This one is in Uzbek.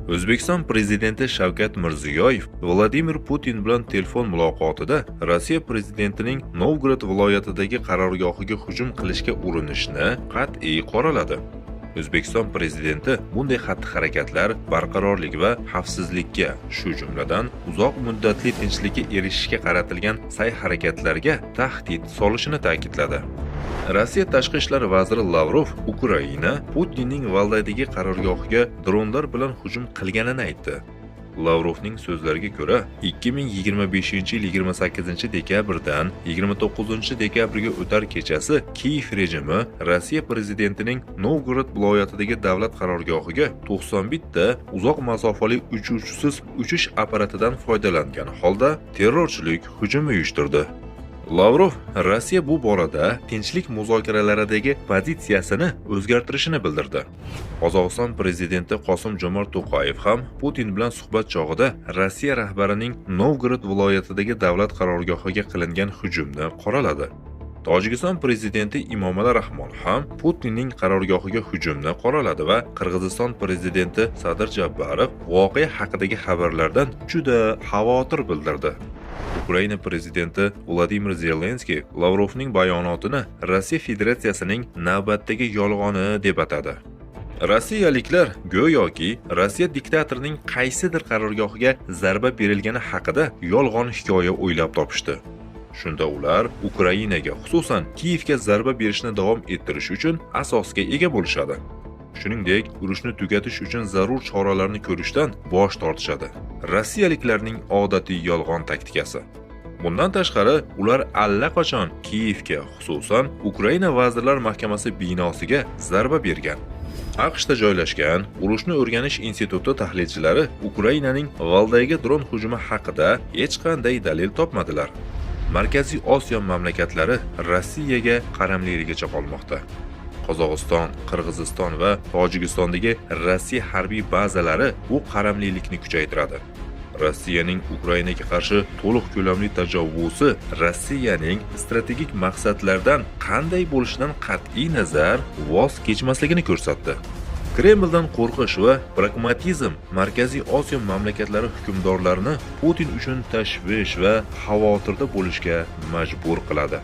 O'zbekiston prezidenti Shavkat Mirziyoyev Vladimir Putin bilan telefon muloqotida Rossiya prezidentining Novgorod viloyatidagi qarorgohiga hujum qilishga urinishni qat'iy qoraladi. O'zbekiston prezidenti bunday xatti-harakatlar barqarorlik va xavfsizlikka, shu jumladan uzoq muddatli tinchlikka erishishga qaratilgan sa'y-harakatlarga tahdid solishini ta'kidladi. Rossiya tashqi ishlar vaziri Lavrov Ukraina Putinning Valdayadagi qarorgohiga dronlar bilan hujum qilganini aytdi. Lavrovning so'zlariga ko'ra, 2025-yil 28-dekabrdan 29-dekabrga o'tar kechasi Kiyev rejimi Rossiya prezidentining Novgorod viloyatidagi davlat qarorgohiga 91 ta uzoq masofali uchuvchisiz uchish apparatidan foydalangan holda terrorchilik hujumi uyushtirdi. Lavrov Rossiya bu borada tinchlik muzokaralaridagi pozitsiyasini o'zgartirishini bildirdi. Qozog'iston prezidenti Qosim-Jomart To'qayev ham Putin bilan suhbat chog'ida Rossiya rahbarining Novgorod viloyatidagi davlat qarorgohiga qilingan hujumni qoraladi. Tojikiston prezidenti Emomali Rahmon ham Putinning qarorgohiga hujumni qoraladi va Qirg'iziston prezidenti Sadir Jabbarov voqea haqidagi xabarlardan juda xavotir bildirdi. Ukraina prezidenti Vladimir Zelenskiy Lavrovning bayonotini Rossiya Federatsiyasining navbatdagi yolg'oni deb atadi. Rossiyaliklar go'yoki Rossiya diktatorining qaysidir qarorgohiga zarba berilgani haqida yolg'on hikoya o'ylab topishdi. Shunda ular Ukrainaga, xususan Kiyevga zarba berishni davom ettirish uchun asosga ega bo'lishadi. Shuningdek, urushni tugatish uchun zarur choralarni ko'rishdan bosh tortishadi. Rossiyaliklarning odatiy yolg'on taktikasi. Bundan tashqari, ular allaqachon Kiyevga, xususan Ukraina vazirlar mahkamasi binosiga zarba bergan. AQShda joylashgan Urushni o'rganish instituti tahlilchilari Ukrainaning Valdayaga dron hujumi haqida hech qanday dalil topmadilar. Markaziy Osiyo mamlakatlari Rossiyaga qaramliligicha qolmoqda. Qozog'iston, Qirg'iziston va Tojikistondagi Rossiya harbiy bazalari bu qaramlilikni kuchaytiradi. Rossiyaning Ukrainaga qarshi to'liq ko'lamli tajovvuzi Rossiyaning strategik maqsadlardan qanday bo'lishidan qat'iy nazar voz kechmasligini ko'rsatdi. Kremldan qo'rqish va pragmatizm Markaziy Osiyo mamlakatlari hukmdorlarini Putin uchun tashvish va xavotirda bo'lishga majbur qiladi.